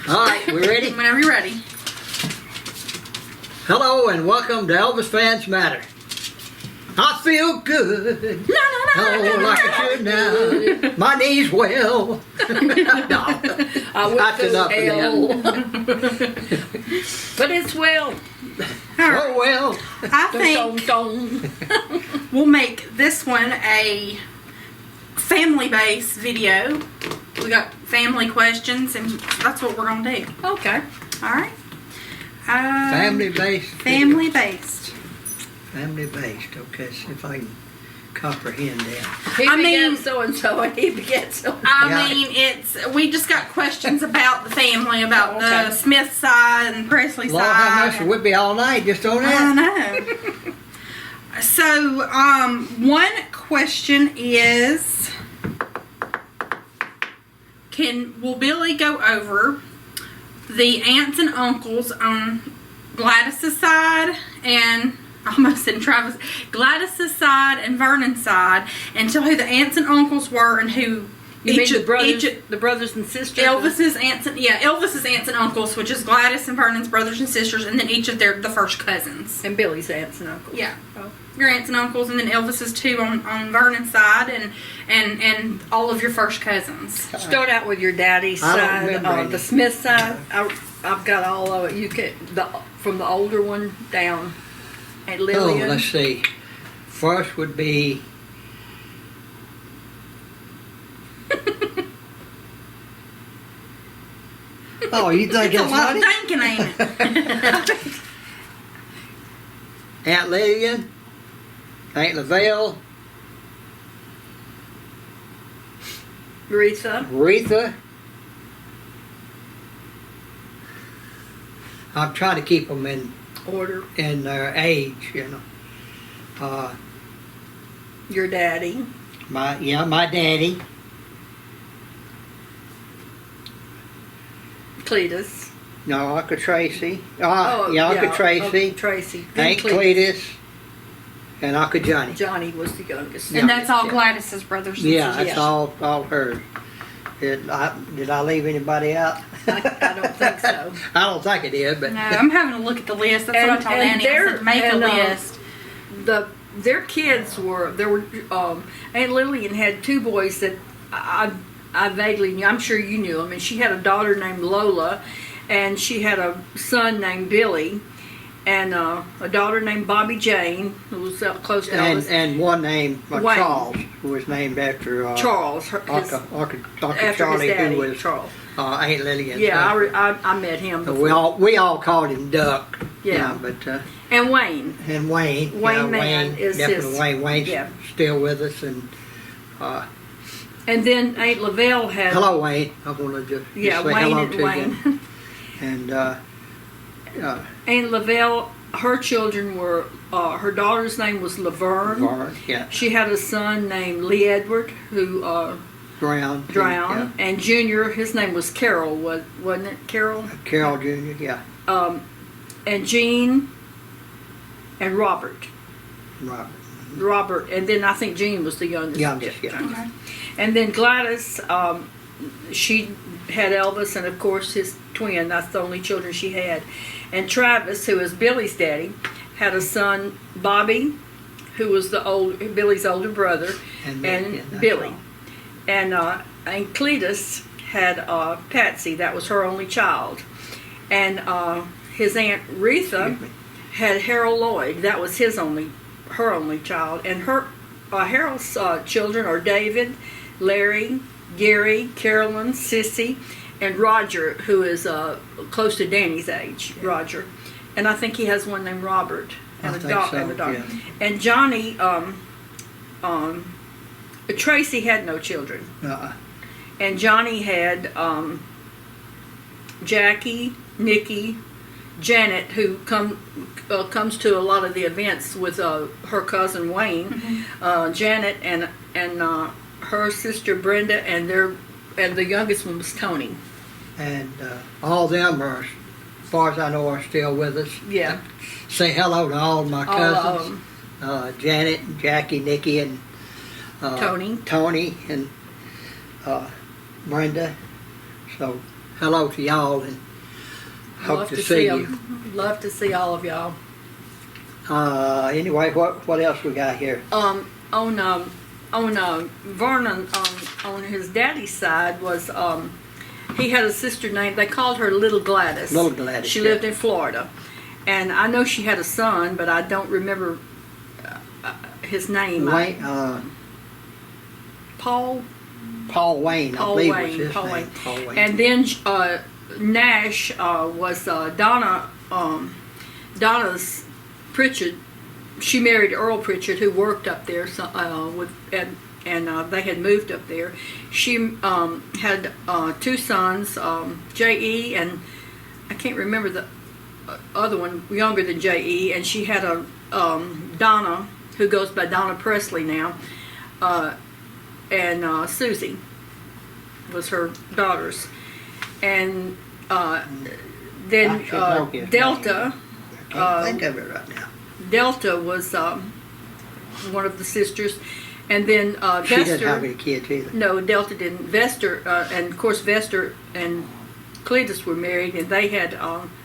All right, we ready? Whenever you're ready. Hello and welcome to Elvis Fans Matter. I feel good. Oh, like I should now. My knees well. No, I went enough to hell. But it's well. Oh well. I think we'll make this one a family-based video. We got family questions, and that's what we're gonna do. Okay. All right. Family-based. Family-based. Family-based. Okay, see if I can comprehend that. He I began mean- so-and-so, and he began so-and-so. I mean, we just got questions about the family, about Okay. the Smith side and Presley Lord, how side. much we'd be all night just on I that. know. So, one question is, will Billy go over the aunts and uncles on Gladys's side and almost in Travis, Gladys's side and Vernon's side, and tell who the aunts and uncles were and who You mean the brothers and sisters? Elvis's aunts and uncles, which is Gladys and Vernon's brothers and sisters, and then each of the first cousins. And Billy's aunts and uncles. Yeah. Oh. Your aunts and uncles, and then Elvis's two on Vernon's side, and all of your first cousins. Start out with your daddy's I don't side, remember any. the Smith side. I've got all of it. You can from the older one down. Aunt Oh, Lillian. let's see. First would be oh, you think It's a it's lot of funny? thinking, ain't it? Aunt Lillian, Aunt Lavelle, Retha. I'm trying to keep them in Order. their age, you know. Your daddy. My daddy, Cletus. no, Uncle Tracy. Oh, Uncle Tracy, Uncle Tracy. Then Aunt Cletus, and Uncle Johnny. Johnny was the youngest. And that's all Yeah. Gladys's brothers and Yeah, sisters. that's all hers. Did I leave anybody out? I don't think so. I don't think I did, but No, I'm having to look at the list. That's what I told Annie. I said, make a list. Their kids were Aunt Lillian had two boys that I vaguely knew. I'm sure you knew them. And she had a daughter named Lola, and she had a son named Billy, and a daughter named Bobby Jane, who was close to Elvis. and one named Wayne. Charles, who was named after Charles, Uncle after Charlie, his daddy, who was Charles. Aunt Lillian's Yeah, husband. I met him So before. we all called him Duck. Yeah. But And Wayne. and Wayne. Wayne Man is definitely his- Wayne. Wayne's yeah. still with us, and And then Aunt Lavelle had. hello Wayne. I want to just Yeah, say Wayne hello and to Wayne. you. And Aunt Lavelle, her children were, her daughter's name was Laverne. Vern, yeah, She had a son named Lee Edward who drowned. drowned. And Junior, his name was Carol, wasn't it? Carol? Yeah. Carol Jr. Yeah, And Jean and Robert. Robert. And then I think Jean was the youngest. Youngest, yeah. Okay. And then Gladys, she had Elvis and of course his twin. That's the only children she had. And Travis, who is Billy's daddy, had a son, Bobby, who was Billy's older brother, and that's Billy. all. And Cletus had Patsy. That was her only child. And his aunt Retha Excuse me. had Harold Lloyd. That was her only child. And Harold's children are David, Larry, Gary, Carolyn, Sissy, and Roger, who is close to Danny's age. Yeah. Roger, and I think he has one named Robert and I a think daughter. so, yeah. And Johnny, Tracy had no children, and Johnny had Jackie, Nikki, Janet, who comes to a lot of the events with her cousin Wayne, Janet and her sister Brenda, and the youngest one was Tony. And all of them are, as far as I know, are still with us. Yeah. Say hello to all of my cousins, Janet, and Jackie, Nikki, and Tony, and Brenda. So hello to y'all and hope Love to see you. 'em. Love to see all of y'all. Anyway, what else we got here? Vernon, on his daddy's side was, he had a sister named, they called her Little Gladys. Little Gladys, She yeah. lived in Florida. And I know she had a son, but I don't remember his name. Wayne, Paul Wayne, I Paul believe Wayne, was his Paul name. Wayne. Paul Wayne. And then Nash was Donna's Pritchard. She married Earl Pritchard, who worked up there. And they had moved up there. She had 2 sons, J.E. and I can't remember the other one, younger than J.E. And she had a Donna, who goes by Donna Presley now, and Susie was her daughters. And then I should know his Delta. I can't think of it right now. Delta was one of the sisters, and then She didn't have Vester. any kids either. No, Delta didn't. Vester, and of course Vester and Cletus were married, and they had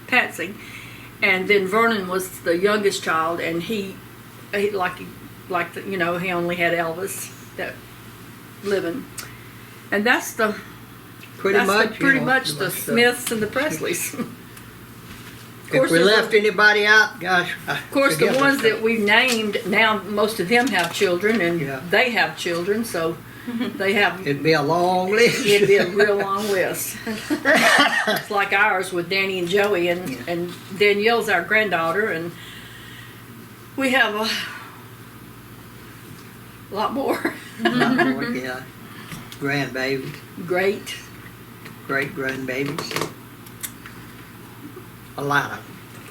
Patsy. And then Vernon was the youngest child, and he he only had Elvis that living, and that's the Pretty much the Smiths and the Presleys. If we left anybody out, gosh. Of course, the ones that we've named now, most of them have children, and Yeah. they have children, so they have. It'd be a long list. It'd be a real long list. It's like ours with Danny and Joey, and Danielle's our granddaughter, and we have a lot more. Yeah. Grandbabies, Great. great grandbabies. A lot of them.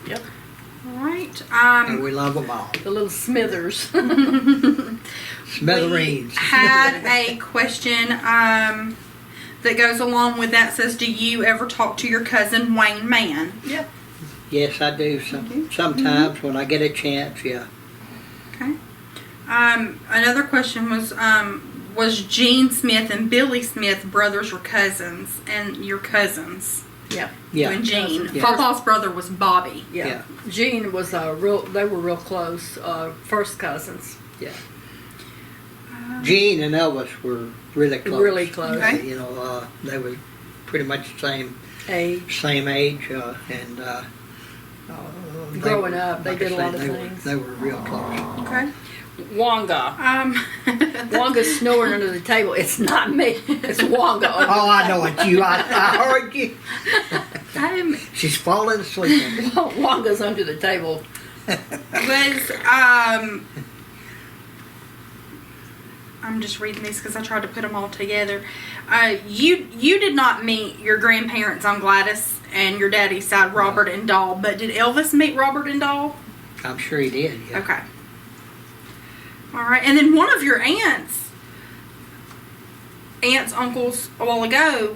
Yep. All right. And we love them all. The little Smithers. Smithereens. We had a question that goes along with that. Says, do you ever talk to your cousin Wayne Mann? Yep. Yes, I do. Sometimes when I get a chance, yeah. Okay. Another question was Gene Smith and Billy Smith brothers or cousins? And your cousins? Yeah. You and Gene. Yeah. Papa's brother was Bobby. Yeah. Yeah. Gene was they were real close, first cousins. Yeah. Gene and Elvis were really close. Really close. Okay. You know, they were pretty much the same Age. age, and Growing up, they did a lot of they things. They were real close. Okay. Wonga. Wanga's snoring under the table. It's not me. It's Wanga. Oh, I know it. I heard you. She's falling asleep. Wanga's under the table. I'm just reading these because I tried to put them all together. You did not meet your grandparents on Gladys and your daddy's side, Robert and Doll, but did Elvis meet Robert and Doll? I'm sure he did. Yeah. Okay. All right, and then one of your aunts, uncles, a while ago,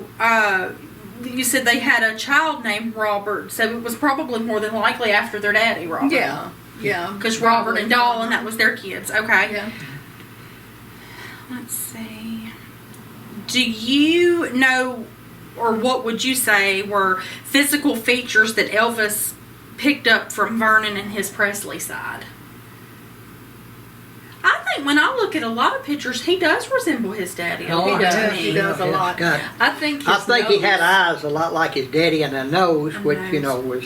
you said they had a child named Robert, so it was probably more than likely after their daddy, Robert. Yeah. Yeah. Because Robert and Doll, and that was their kids. Okay. Yeah. Let's see. Do you know, or what would you say were physical features that Elvis picked up from Vernon and his Presley side? I think when I look at a lot of pictures, he does resemble his daddy. Oh, He lot to does. me. He does a Yeah, lot. God. I think He had eyes a lot like his daddy and a nose, which, nose. you know, was,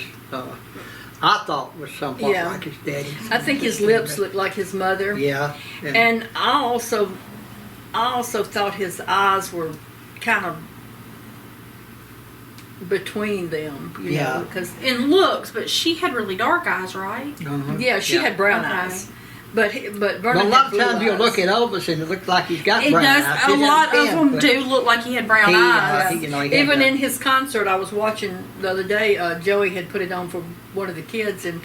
I thought was somewhat Yeah. like his daddy. I think his lips looked like his mother. Yeah. And I also thought his eyes were kind of between them, you Yeah. know, because In looks, but she had really dark eyes, right? yeah, she had brown Okay. eyes, but But Vernon a lot had of blue times you'll eyes. look at Elvis and it looks like he's got It brown does. eyes. A He lot of doesn't, them but do look like he had brown he, eyes. you know, he had Even the- in his concert I was watching the other day, Joey had put it on for one of the kids, and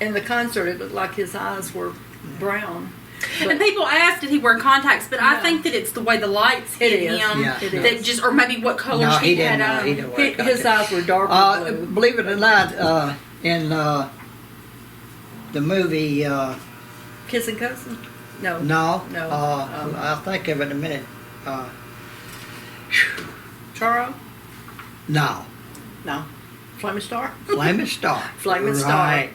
in the concert it looked like his eyes were brown. And people asked, did he wear contacts? But I No. think that it's the way the lights It hit is. him. Yeah. It That is. just, or maybe what colors No, he he had didn't. on. He didn't wear His contacts. eyes were dark blue. Believe it or not, in the movie, Kissing Cousin? No. no, No. I'll think of it in a minute. Charo? No, No. Flaming Star? Flaming Star. Flaming Star. Right.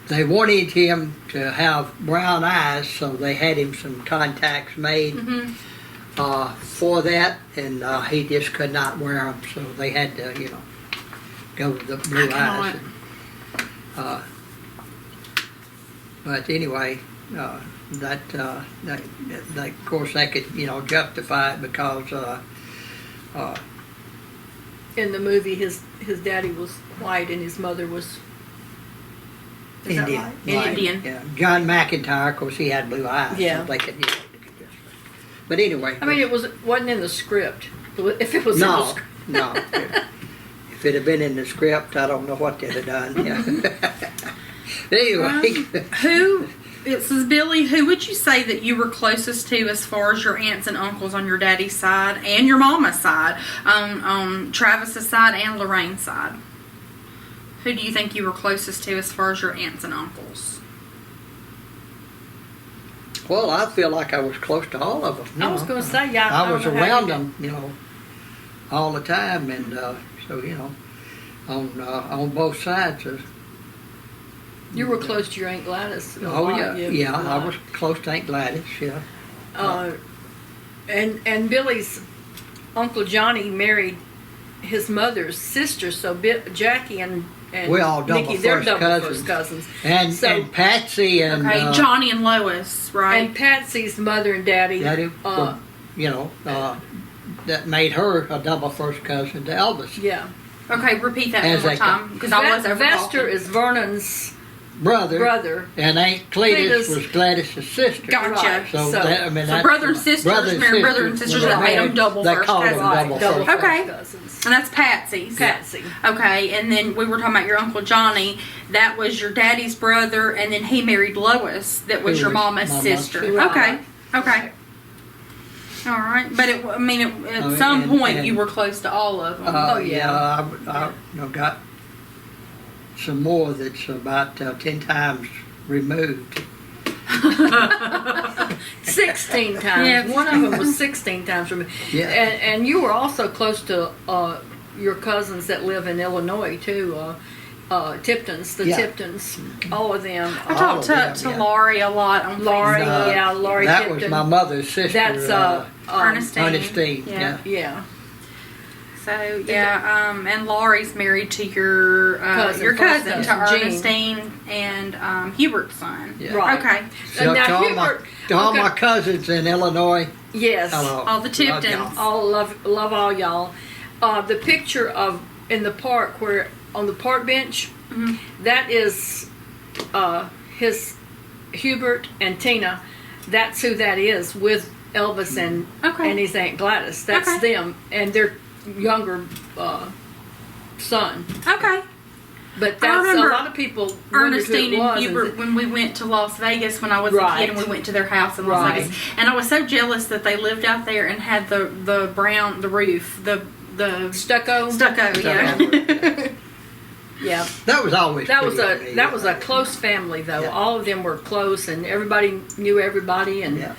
They wanted him to have brown eyes, so they had him some contacts made for that, and he just could not wear them, so they had to, go with the blue eyes. But anyway, that of course they could, justify it because In the movie, his daddy was white and his mother was is that Indian. right? Indian. Yeah. John McIntyre, of course, he had blue eyes. Yeah. So they could, but anyway. I mean, wasn't in the script. If it was in the No, script. no. If it had been in the script, I don't know what they'd have done. Yeah. Anyway. It says, Billy, who would you say that you were closest to as far as your aunts and uncles on your daddy's side and your mama's side, on Travis's side and Lorraine's side? Who do you think you were closest to as far as your aunts and uncles? Well, I feel like I was close to all of them. I was going to say, yeah. I was don't know how around you them, all the time, and so on both sides. You were close to your Aunt Gladys. a Oh lot, yeah, a I lot. was close to Aunt Gladys. Yeah. And Billy's Uncle Johnny married his mother's sister, so We Jackie and all double Nikki, they're first double cousins. first cousins. And So- and Patsy and Okay, Johnny and Lois, right? And Patsy's mother and daddy. Daddy, that made her a double first cousin to Elvis. Yeah. Okay, repeat that As one more they time, because I was over Vester talking. is Vernon's Brother, brother. and Aunt Cletus Cletus- was Gladys's sister. Gotcha. Right. So, So- that's brother and sisters, married brother and sisters, that made them double they first called them cousins. double Double first. Okay. first cousins. And that's Patsy's. Patsy. Okay, and then we were talking about your Uncle Johnny. That was your daddy's brother, and then he married Lois. That was Who your was mama's my sister. sister. Okay, okay. All right, but at Oh, some and- point and- you were close to all of them. Oh, yeah. I got some more that's about 10 times removed. 16 times. Yeah. One of them was 16 times from me. Yeah. And you were also close to your cousins that live in Illinois too. Tiptons, the Yeah. Tiptons, all of them. I all talked of to, them, to yeah. Laurie a lot on Laurie, Facebook. yeah, Laurie That Tipton. was my mother's sister. That's Ernestine. Ernestine. Yeah. Yeah. So yeah, and Laurie's married to your Cousin, your first cousin, to cousin, Jean. Ernestine and Hubert's son. Yeah. Right. Okay. So Now, to all, Hubert- to all okay. my cousins in Illinois, Yes. hello. All the Love Tiptons. y'all. All love all y'all. The picture of in the park where on the park bench, Mhm. that is his Hubert and Tina. That's who that is with Elvis and his Aunt Gladys. That's Okay. them and their younger son. Okay. But I that's a remember lot of people wondered who Ernestine it was. and Hubert when we went to Las Vegas when I was a Right. kid and we went to their house in Las Right. Vegas, and I was so jealous that they lived out there and had the roof the stucco. yeah. Yeah. That was always That was pretty to me. that was a close family though. Yeah. All of them were close and everybody knew everybody and Yeah.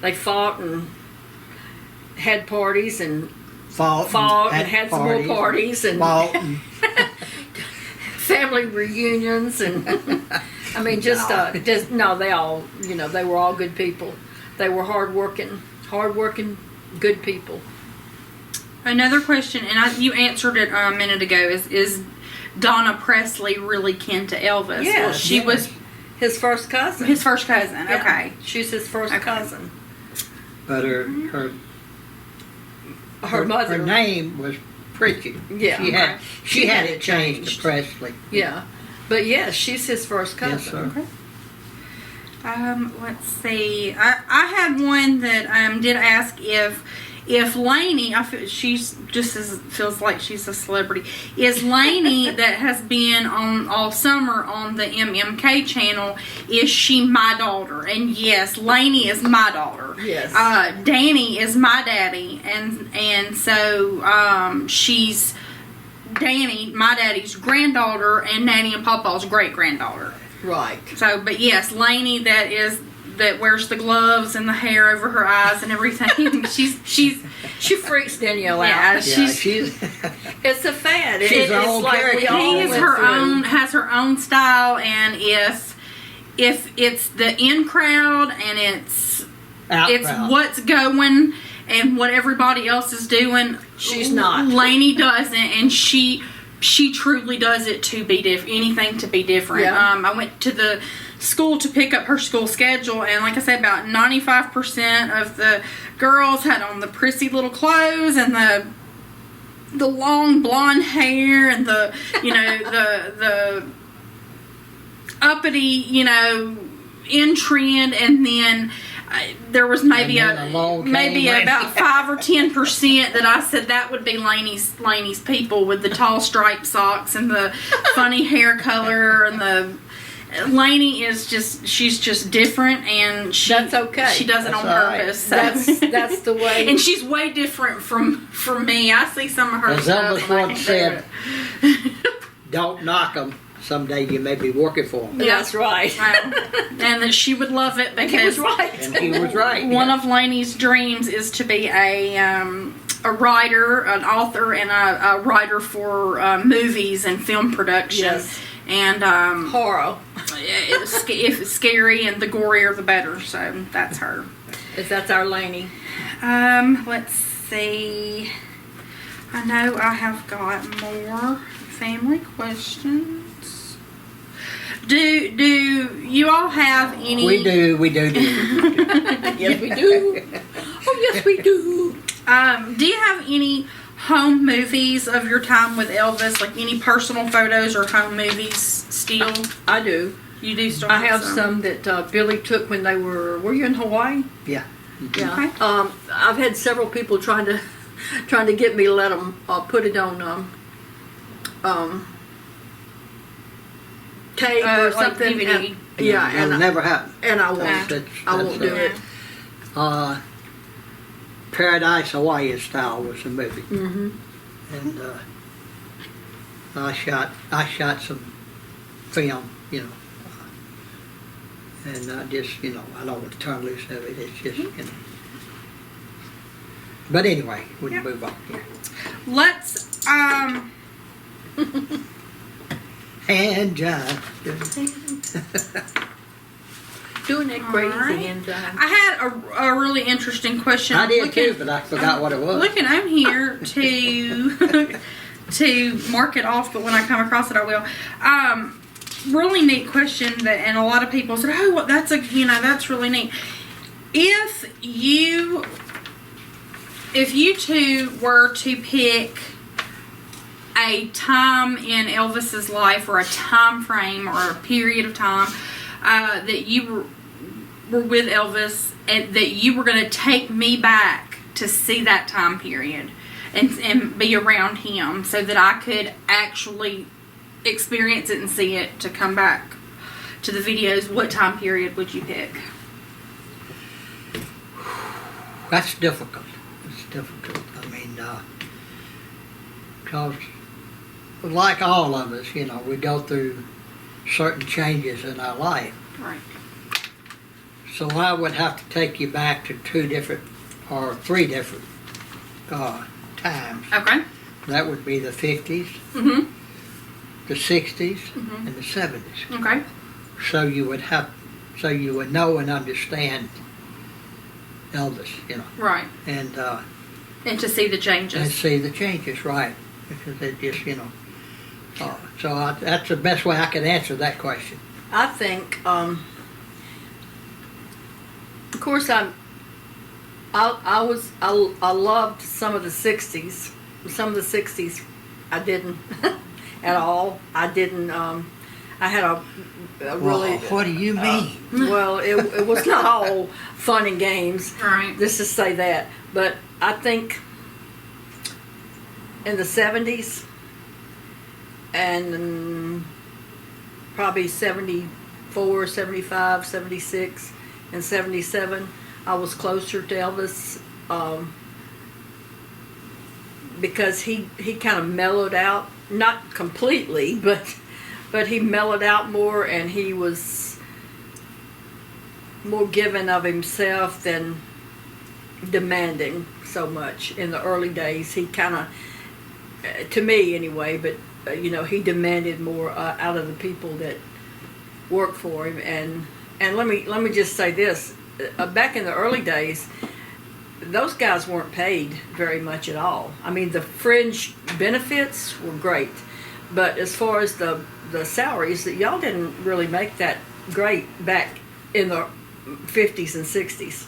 they fought and had parties and Fought and had some more parties and fought and family reunions and I mean just no, they all they were all good people. They were hardworking, good people. Another question, and you answered it a minute ago. Is Donna Presley really kin to Elvis? Yeah, Well, she was his first cousin. his first cousin. Yeah. Okay. She's his first Okay. cousin. but her Mother. her name was Pritchett. Yeah. She had it changed to Presley. Yeah. But yes, she's his first cousin. Yes, sir. Let's see. I had one that did ask if Lainey, feels like she's a celebrity. Is Lainey that has been on all summer on the MMK channel? Is she my daughter? And yes, Lainey is my daughter. Yes. Danny is my daddy, and so she's Danny, my daddy's granddaughter, and Nanny and Papa's great granddaughter. Right. So, but yes, Lainey, that is that wears the gloves and the hair over her eyes and everything. She freaks Danielle out. Yeah, Yeah, she's It's a fad. She's her it's own like character. we all he is went her through. own, has her own style, and if it's the in crowd and it's out. what's going and what everybody else is doing, She's not. Lainey doesn't, and she truly does it to be anything to be different. Yeah. I went to the school to pick up her school schedule, and like I said, about 95% of the girls had on the prissy little clothes and the long blonde hair and the the uppity, in trend, and then there was maybe And then along came about 5 or 10% that I said that would be Lainey's people, with the tall striped socks and the funny hair color, and the Lainey is she's just different, and That's okay. She does it That's on all right. purpose. So. That's the way. And she's way different from me. I see some of her As stuff. Elvis and I once can't do said, don't knock them. Someday you may be working for them. Yeah. That's right. and that she would love it He because was right. And he was right. one yeah. of Lainey's dreams is to be a writer, an author, and a writer for movies and film production. Yes. And Horror. if it's scary, and the gorier the better. So that's her. That's our Lainey. Let's see. I know I have got more family questions. Do you all have any? We do. Yes, we do. Oh, yes, we do. Do you have any home movies of your time with Elvis? Like any personal photos or home movies still? I do. You do still I have some that Billy took when they were you in Hawaii? Yeah. Yeah. Okay. I've had several people trying to get me to let them put it on tape or like something. DVD. And, yeah, That'll and never happen. I won't. I won't do it. Paradise Hawaii Style was a movie, Mm-hmm. and I shot some film, and I just, I don't want to turn loose of it. It's just, But anyway, we can move on here. Let's And John. Doing it crazy Alright. and I had a really interesting question. I did Looking- too, but I forgot what it was. Looking on here to to mark it off, but when I come across it, I will. Really neat question and a lot of people said, "Oh, well, that's that's really neat." If you two were to pick a time in Elvis's life, or a time frame, or a period of time that you were with Elvis, and that you were going to take me back to see that time period and be around him, so that I could actually experience it and see it, to come back to the videos, what time period would you pick? That's difficult. It's difficult. I mean, because like all of us, we go through certain changes in our life. Right. So I would have to take you back to 2 different or 3 different times. Okay. That would be the 50s, Mm-hmm. the 60s, Mhm. and the 70s. Okay. So you would know and understand Elvis, Right. and And to see the changes. see the changes, right? Because it just, that's the best way I can answer that question. I think, of course, I loved some of the 60s. Some of the 60s I didn't at all. I didn't, I had a really... Well, what do you mean? Well, it was not all fun and games. Right. Let's just say that. But I think in the 70s and probably 74, 75, 76, and 77, I was closer to Elvis because he kind of mellowed out, not completely, but he mellowed out more, and he was more giving of himself than demanding so much. In the early days, he kind of, to me anyway, but you know, he demanded more out of the people that worked for him. And let me just say this: back in the early days, those guys weren't paid very much at all. I mean, the fringe benefits were great, but as far as the salaries, that y'all didn't really make that great back in the 50s and 60s.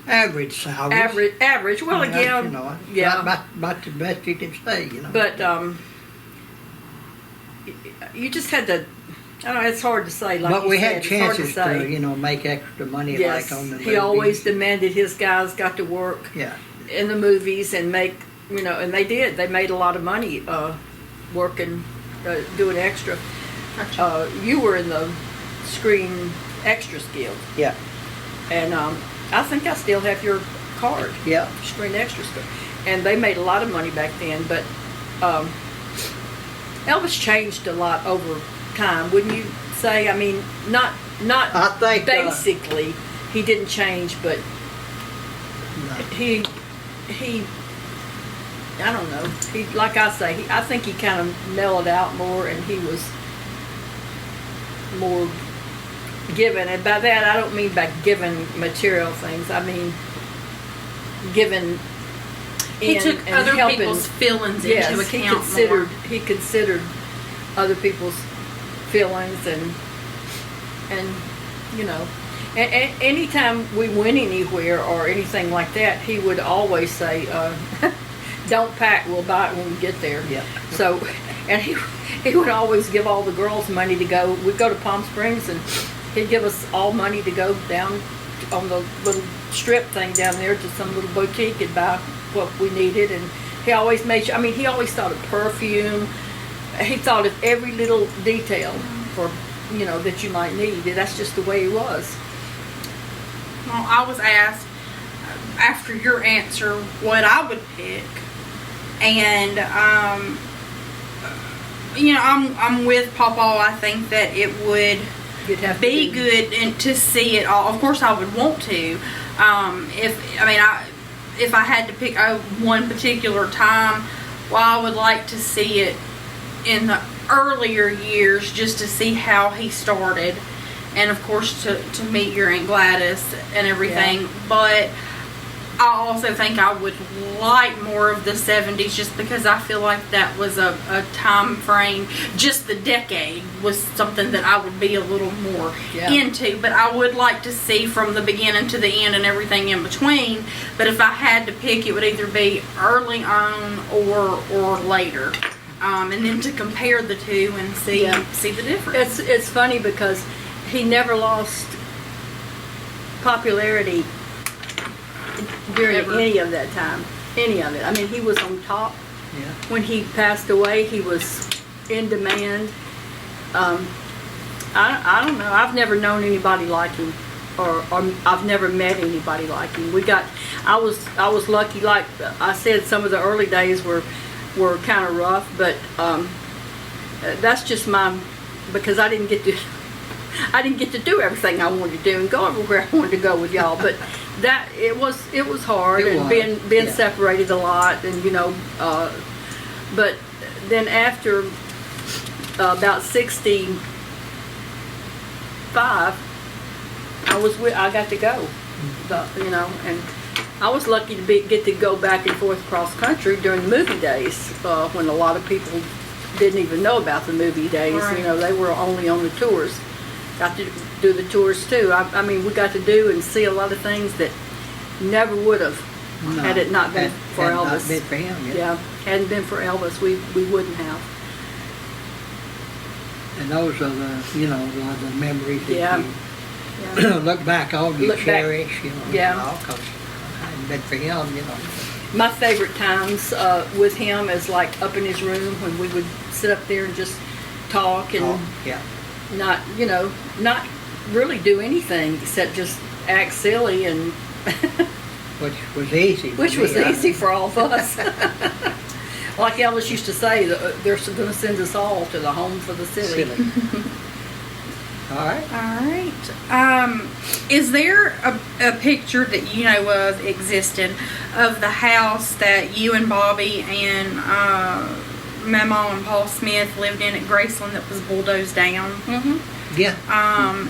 Average salary. Average. Well, again, You know, yeah. about the best you can say, you know. But you just had to. I don't know. It's hard to say. Like but you we said, had it's hard chances say. to, you know, make extra money Yes, like on the he movies. always demanded his guys got to work Yeah. in the movies and make, you know, and they did. They made a lot of money working, doing extra. Gotcha. You were in the Screen Extras Guild, Yeah. and I think I still have your card, Yeah. Screen Extras Guild, and they made a lot of money back then. But Elvis changed a lot over time, wouldn't you say? I mean, not I think basically he didn't change, but no. he I don't know. He, like I say, I think he kind of mellowed out more, and he was more given. And by that, I don't mean by giving material things. I mean giving. He in took and other helping. people's feelings Yes, into he account considered. more. He considered other people's feelings, and you know. And anytime we went anywhere or anything like that, he would always say, "Don't pack. We'll buy it when we get there." Yeah. So, and he would always give all the girls money to go. We'd go to Palm Springs, and he'd give us all money to go down on the little strip thing down there to some little boutique and buy what we needed. And he always made sure. I mean, he always thought of perfume. He thought of every little detail for, you know, that you might need. And that's just the way he was. Well, I was asked after your answer what I would pick, and you know, I'm with Papa. I think that it would You'd have to be good and to see it all. Of course, I would want to. If I had to pick one particular time, well, I would like to see it in the earlier years, just to see how he started, and of course to meet your Aunt Gladys and everything. Yeah. But I also think I would like more of the 70s, just because I feel like that was a time frame, just the decade was something that I would be a little more into. But I would like to see from the beginning to the end and everything in between. But if I had to pick, it would either be early on or later. And then to compare the two and see the difference. It's funny because he never lost popularity during any of that time. Any of it. I mean, he was on top. Yeah. When he passed away, he was in demand. I don't know. I've never known anybody like him, or I've never met anybody like him. I was lucky. Like I said, some of the early days were kind of rough, but that's just because I didn't get to do everything I wanted to do and go everywhere I wanted to go with y'all. But that it was hard, and being separated a lot, and you know. But then after about 65, I got to go. You know, and I was lucky to get to go back and forth across country during the movie days, when a lot of people didn't even know about the movie days. Right. You know, they were only on the tours. Got to do the tours too. I mean, we got to do and see a lot of things that never would have had it not been for Elvis. Not been for him, Yeah, hadn't been for Elvis, we wouldn't have. And those are the memories that you Yeah. look back on, you Look back. cherish, you know. Yeah. Because hadn't been for him, you know. My favorite times with him is like up in his room when we would sit up there and just talk and Yeah. not really do anything except just act silly, and Which was easy. for which me, was I- easy for all of us. Like Elvis used to say, they're going to send us all to the home for the silly. Silly. All right. All right. Is there a picture that you know of existed of the house that you and Bobby and Mama and Paul Smith lived in at Graceland that was bulldozed down? Mm-hmm. Yeah.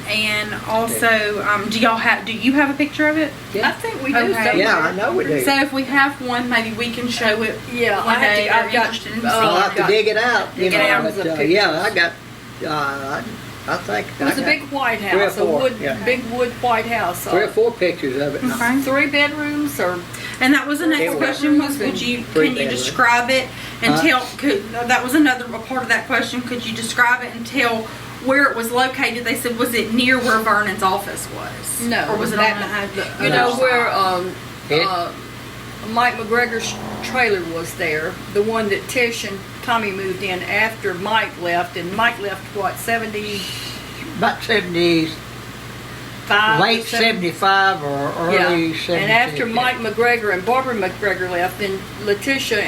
And also, do you have a picture of it? Yeah. I think we do. Okay. somewhere. Yeah, I know we do. So if we have one, maybe we can show it. Yeah, one I have day. to- I've Are you got- interested in oh, seeing I'll it? have to dig it out. Dig it out as a picture. Yeah, I got. I think It was I a got big white 3 or house, a 4, wood, yeah. big wood white house. 3 or 4 pictures of it. Okay. 3 bedrooms or And that was the next It was. question was, can you bedroom. describe it and Huh? that was another part of that question, could you describe it and tell where it was located? They said, was it near where Vernon's office was? No, Or was it that- on the you No. know where It- Mike McGregor's trailer was there, the one that Tish and Tommy moved in after Mike left, and Mike left what, 75? About 70, late 75 or early 76. And after yeah. Mike McGregor and Barbara McGregor left, then Letitia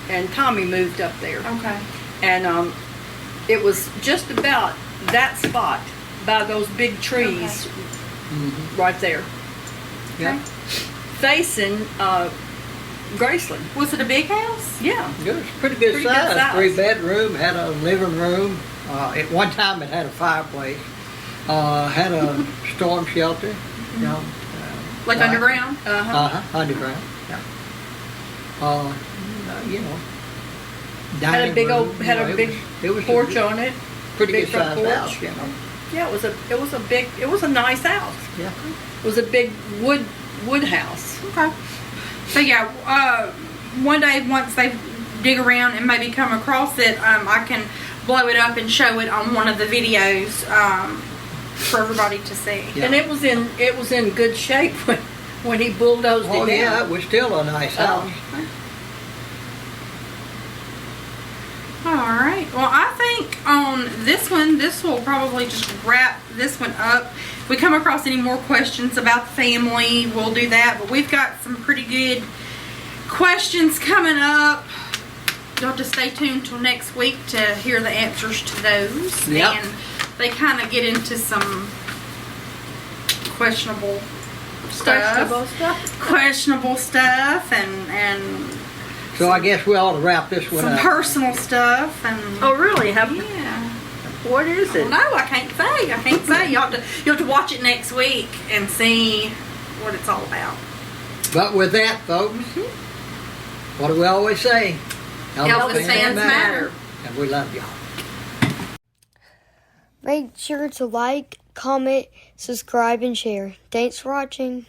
and Tommy moved up there. Okay. And it was just about that spot by those big trees Mhm. right there, Yeah, facing Graceland. Was it a big house? Yeah. it was pretty good Pretty good size. size. 3 bedroom, had a living room. At one time it had a fireplace. Had a storm shelter. You know, Like underground? Uh-huh. Underground. Yeah. You know. Had a dining big room, old, had you know, a big it was porch a on it. pretty big good front sized porch. house. You know. Yeah, it was a nice house. Yeah. It was a big wood house. Okay. So yeah, one day once they dig around and maybe come across it, I can blow it up and show it on one of the videos for everybody to see. Yeah. And it was in good shape when he bulldozed Oh it down. yeah, it was still a nice house. All right. Well, I think on this one, this will probably just wrap this one up. If we come across any more questions about the family, we'll do that. But we've got some pretty good questions coming up. You'll have to stay tuned till next week to hear the answers to those. Yep. And they kind of get into some questionable stuff. Questionable stuff and So I guess we ought to wrap this one some up. personal stuff and Oh, really? yeah. What is it? No, I can't say. You have to watch it next week and see what it's all about. But with that, folks, what do we always say? ELVIS fans matter. And we love y'all. Make sure to like, comment, subscribe, and share. Thanks for watching.